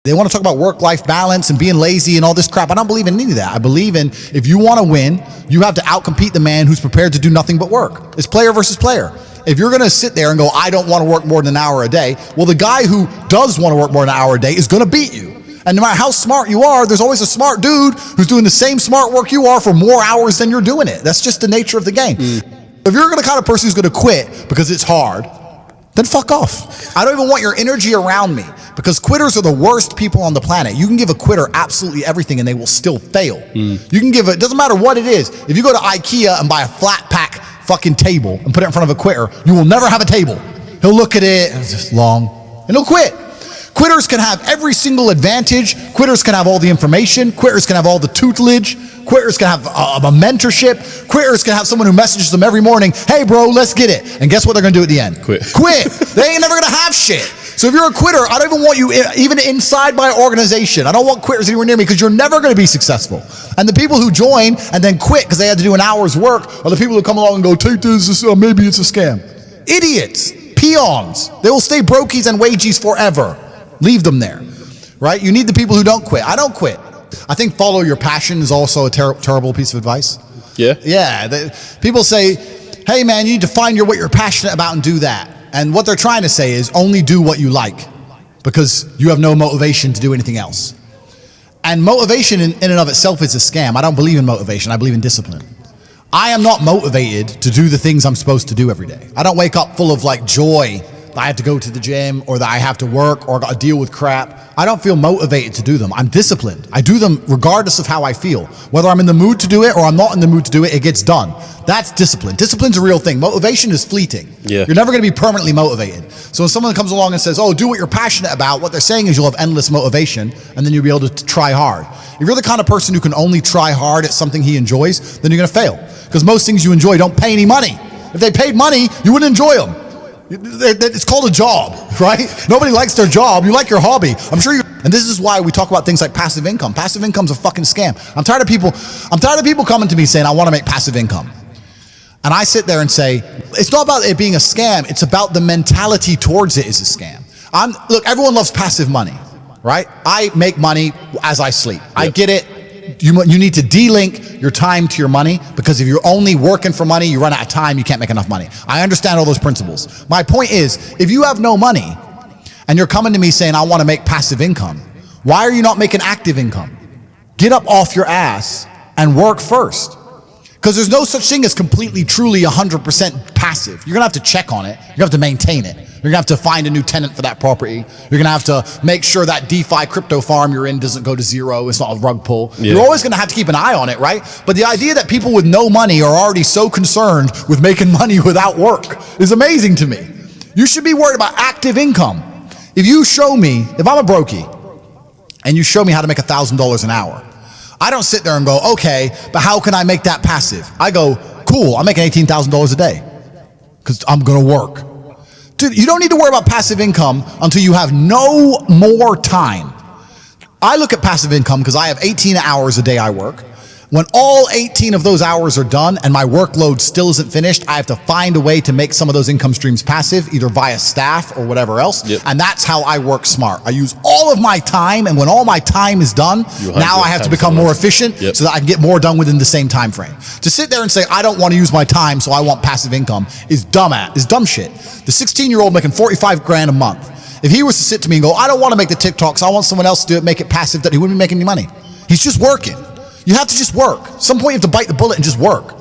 They want to talk about work-life balance and being lazy and all this crap. I don't believe in any of that. I believe in, if you want to win, you have to outcompete the man who's prepared to do nothing but work. It's player versus player. If you're going to sit there and go, I don't want to work more than an hour a day, well, the guy who does want to work more than an hour a day is going to beat you. And no matter how smart you are, there's always a smart dude who's doing the same smart work you are for more hours than you're doing it. That's just the nature of the game. If you're the kind of person who's going to quit because it's hard, then fuck off. I don't even want your energy around me, because quitters are the worst people on the planet. You can give a quitter absolutely everything and they will still fail. You can give it, doesn't matter what it is. If you go to IKEA and buy a flat pack fucking table and put it in front of a quitter, you will never have a table. He'll look at it, and it's just long, and he'll quit. Quitters can have every single advantage. Quitters can have all the information. Quitters can have all the tutelage. Quitters can have a mentorship. Quitters can have someone who messages them every morning, hey bro, let's get it. And guess what they're gonna do at the end? Quit. They ain't never gonna have shit. So if you're a quitter, I don't even want you even inside my organization. I don't want quitters anywhere near me, because you're never gonna be successful. And the people who join and then quit because they had to do an hour's work are the people who come along and go, Tate, maybe it's a scam. Idiots, peons. They will stay brokies and wagies forever. Leave them there, right? You need the people who don't quit. I don't quit. I think follow your passion is also a terrible piece of advice. Yeah. People say, hey man, you need to find what you're passionate about and do that. And what they're trying to say is only do what you like, because you have no motivation to do anything else. And motivation in and of itself is a scam. I don't believe in motivation. I believe in discipline. I am not motivated to do the things I'm supposed to do every day. I don't wake up full of like joy that I have to go to the gym, or that I have to work, or I got to deal with crap. I don't feel motivated to do them. I'm disciplined. I do them regardless of how I feel. Whether I'm in the mood to do it or I'm not in the mood to do it, it gets done. That's discipline. Discipline's a real thing. Motivation is fleeting. You're never going to be permanently motivated. So when someone comes along and says, oh, do what you're passionate about, what they're saying is you'll have endless motivation, and then you'll be able to try hard. If you're the kind of person who can only try hard at something he enjoys, then you're going to fail. Because most things you enjoy don't pay any money. If they paid money, you wouldn't enjoy them. It's called a job, right? Nobody likes their job. You like your hobby. I'm sure you. And this is why we talk about things like passive income. Passive income's a fucking scam. I'm tired of people coming to me saying, I want to make passive income. And I sit there and say, it's not about it being a scam. It's about the mentality towards it is a scam. Look, everyone loves passive money, right? I make money as I sleep. I get it. You need to de-link your time to your money, because if you're only working for money, you run out of time, you can't make enough money. I understand all those principles. My point is, if you have no money and you're coming to me saying, I want to make passive income, why are you not making active income? Get up off your ass and work first. Because there's no such thing as completely, truly 100% passive. You're going to have to check on it. You're going to have to maintain it. You're going to have to find a new tenant for that property. You're going to have to make sure that DeFi crypto farm you're in doesn't go to zero. It's not a rug pull. You're always going to have to keep an eye on it, right? But the idea that people with no money are already so concerned with making money without work is amazing to me. You should be worried about active income. If you show me, if I'm a brokey and you show me how to make $1,000 an hour, I don't sit there and go, okay, but how can I make that passive? I go, cool, I'm making $18,000 a day because I'm going to work. Dude, you don't need to worry about passive income until you have no more time. I look at passive income because I have 18 hours a day I work. When all 18 of those hours are done and my workload still isn't finished, I have to find a way to make some of those income streams passive, either via staff or whatever else. And that's how I work smart. I use all of my time, and when all my time is done, now I have to become more efficient so that I can get more done within the same time frame. To sit there and say, I don't want to use my time, so I want passive income is dumb shit. The 16-year-old making 45 grand a month, if he was to sit to me and go, I don't want to make the TikToks, I want someone else to do it, make it passive, that he wouldn't be making any money. He's just working. You have to just work. At some point you have to bite the bullet and just work.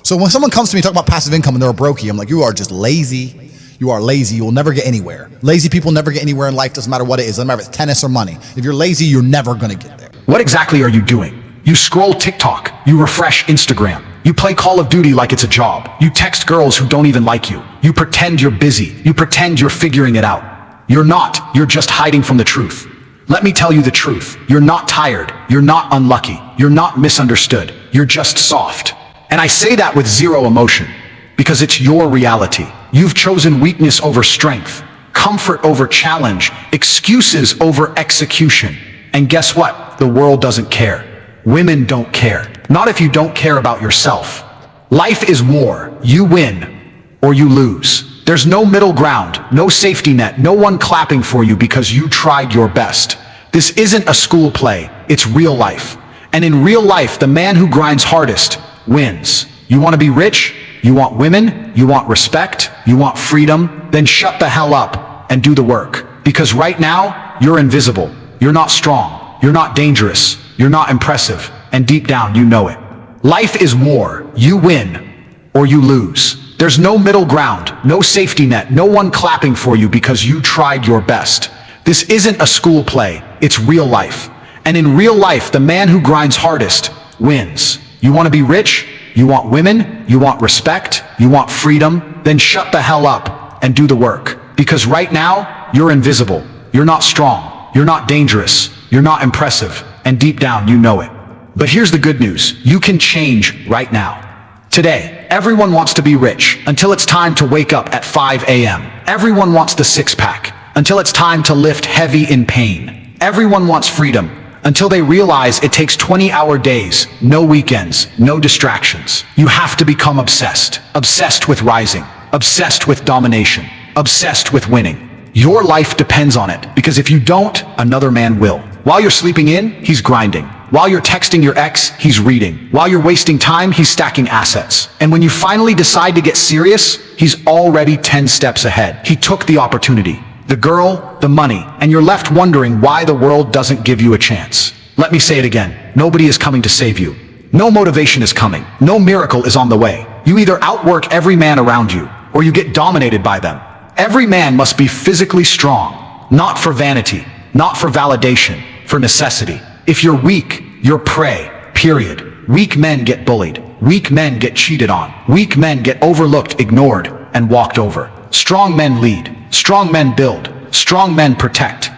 So when someone comes to me talking about passive income and they're a brokey, I'm like, you are just lazy. You are lazy. You will never get anywhere. Lazy people never get anywhere in life. Doesn't matter what it is. Doesn't matter if it's tennis or money. If you're lazy, you're never going to get there. What exactly are you doing? You scroll TikTok. You refresh Instagram. You play Call of Duty like it's a job. You text girls who don't even like you. You pretend you're busy. You pretend you're figuring it out. You're not. You're just hiding from the truth. Let me tell you the truth. You're not tired. You're not unlucky. You're not misunderstood. You're just soft. And I say that with zero emotion, because it's your reality. You've chosen weakness over strength, comfort over challenge, excuses over execution. And guess what? The world doesn't care. Women don't care. Not if you don't care about yourself. Life is war. You win or you lose. There's no middle ground, no safety net, no one clapping for you because you tried your best. This isn't a school play, it's real life. And in real life, the man who grinds hardest wins. You want to be rich? You want women? You want respect? You want freedom? Then shut the hell up and do the work. Because right now, you're invisible. You're not strong. You're not dangerous. You're not impressive. And deep down, you know it. Life is war. You win or you lose. There's no middle ground, no safety net, no one clapping for you because you tried your best. This isn't a school play, it's real life. And in real life, the man who grinds hardest wins. You want to be rich? You want women? You want respect? You want freedom? Then shut the hell up and do the work. Because right now, you're invisible. You're not strong. You're not dangerous. You're not impressive. And deep down, you know it. But here's the good news. You can change right now. Today, everyone wants to be rich until it's time to wake up at 5 a.m. Everyone wants the six-pack until it's time to lift heavy in pain. Everyone wants freedom until they realize it takes 20-hour days, no weekends, no distractions. You have to become obsessed. Obsessed with rising. Obsessed with domination. Obsessed with winning. Your life depends on it, because if you don't, another man will. While you're sleeping in, he's grinding. While you're texting your ex, he's reading. While you're wasting time, he's stacking assets. And when you finally decide to get serious, he's already 10 steps ahead. He took the opportunity. The girl, the money, and you're left wondering why the world doesn't give you a chance. Let me say it again. Nobody is coming to save you. No motivation is coming. No miracle is on the way. You either outwork every man around you, or you get dominated by them. Every man must be physically strong, not for vanity, not for validation, for necessity. If you're weak, you're prey, period. Weak men get bullied. Weak men get cheated on. Weak men get overlooked, ignored, and walked over. Strong men lead. Strong men build. Strong men protect.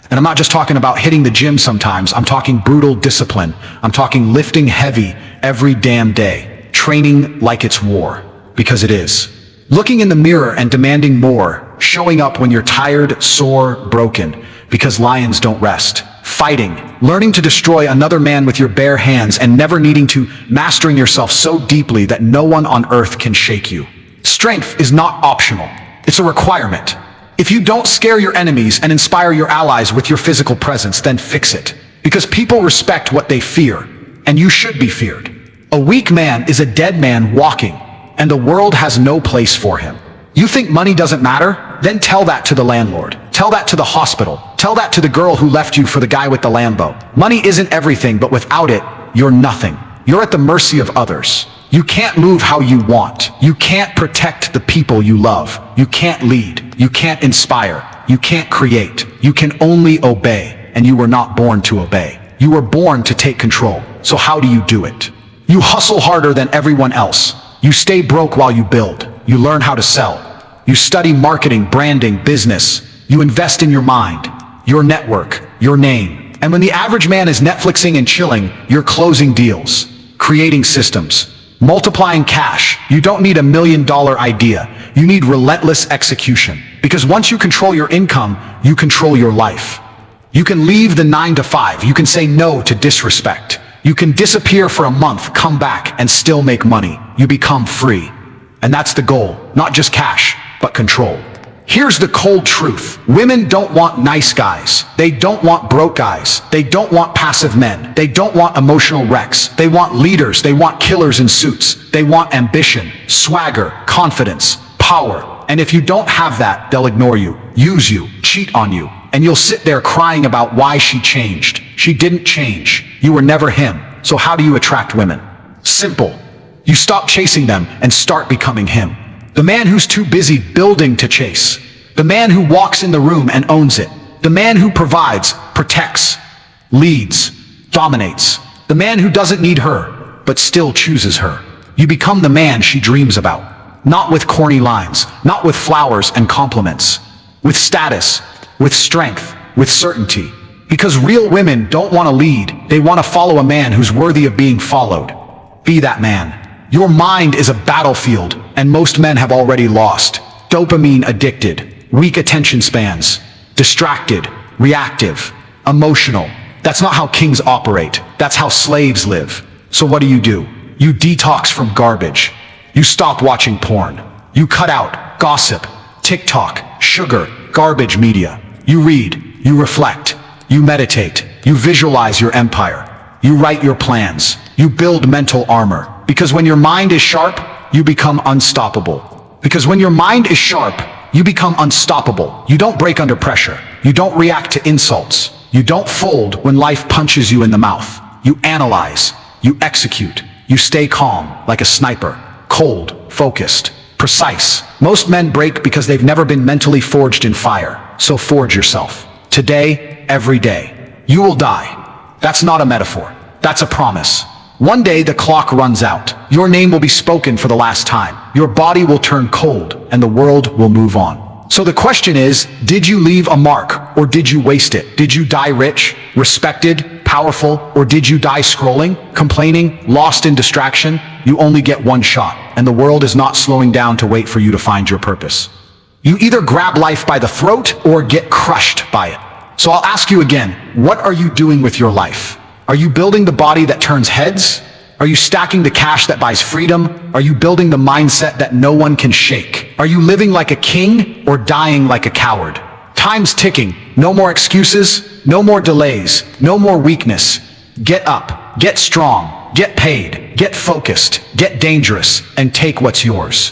And I'm not just talking about hitting the gym sometimes. I'm talking brutal discipline. I'm talking lifting heavy every damn day. Training like it's war. Because it is. Looking in the mirror and demanding more. Showing up when you're tired, sore, broken. Because lions don't rest. Fighting. Learning to destroy another man with your bare hands and never needing to. Mastering yourself so deeply that no one on earth can shake you. Strength is not optional. It's a requirement. If you don't scare your enemies and inspire your allies with your physical presence, then fix it. Because people respect what they fear, and you should be feared. A weak man is a dead man walking, and the world has no place for him. You think money doesn't matter? Then tell that to the landlord. Tell that to the hospital. Tell that to the girl who left you for the guy with the Lambo. Money isn't everything, but without it, you're nothing. You're at the mercy of others. You can't move how you want. You can't protect the people you love. You can't lead. You can't inspire. You can't create. You can only obey. And you were not born to obey. You were born to take control. So how do you do it? You hustle harder than everyone else. You stay broke while you build. You learn how to sell. You study marketing, branding, business. You invest in your mind, your network, your name. And when the average man is Netflixing and chilling, you're closing deals, creating systems, multiplying cash. You don't need $1 million idea. You need relentless execution. Because once you control your income, you control your life. You can leave the 9 to 5. You can say no to disrespect. You can disappear for a month, come back, and still make money. You become free. And that's the goal. Not just cash, but control. Here's the cold truth. Women don't want nice guys. They don't want broke guys. They don't want passive men. They don't want emotional wrecks. They want leaders. They want killers in suits. They want ambition, swagger, confidence, power. And if you don't have that, they'll ignore you, use you, cheat on you. And you'll sit there crying about why she changed. She didn't change. You were never him. So how do you attract women? Simple. You stop chasing them and start becoming him. The man who's too busy building to chase. The man who walks in the room and owns it. The man who provides, protects, leads, dominates. The man who doesn't need her, but still chooses her. You become the man she dreams about. Not with corny lines, not with flowers and compliments. With status, with strength, with certainty. Because real women don't want to lead, they want to follow a man who's worthy of being followed. Be that man. Your mind is a battlefield, and most men have already lost. Dopamine addicted, weak attention spans, distracted, reactive, emotional. That's not how kings operate. That's how slaves live. So what do? You detox from garbage. You stop watching porn. You cut out gossip, TikTok, sugar, garbage media. You read, you reflect, You meditate. You visualize your empire. You write your plans. You build mental armor. Because when your mind is sharp, you become unstoppable. Because when your mind is sharp, you become unstoppable. You don't break under pressure. You don't react to insults. You don't fold when life punches you in the mouth. You analyze. You execute. You stay calm, like a sniper. Cold, focused, precise. Most men break because they've never been mentally forged in fire. So forge yourself. Today, every day. You will die. That's not a metaphor. That's a promise. One day the clock runs out. Your name will be spoken for the last time. Your body will turn cold, and the world will move on. So the question is, did you leave a mark, or did you waste it? Did you die rich, respected, powerful, or did you die scrolling, complaining, lost in distraction? You only get one shot, and the world is not slowing down to wait for you to find your purpose. You either grab life by the throat or get crushed by it. So I'll ask you again, what are you doing with your life? Are you building the body that turns heads? Are you stacking the cash that buys freedom? Are you building the mindset that no one can shake? Are you living like a king or dying like a coward? Time's ticking. No more excuses, no more delays, no more weakness. Get up, get strong, get paid, get focused, get dangerous, and take what's yours.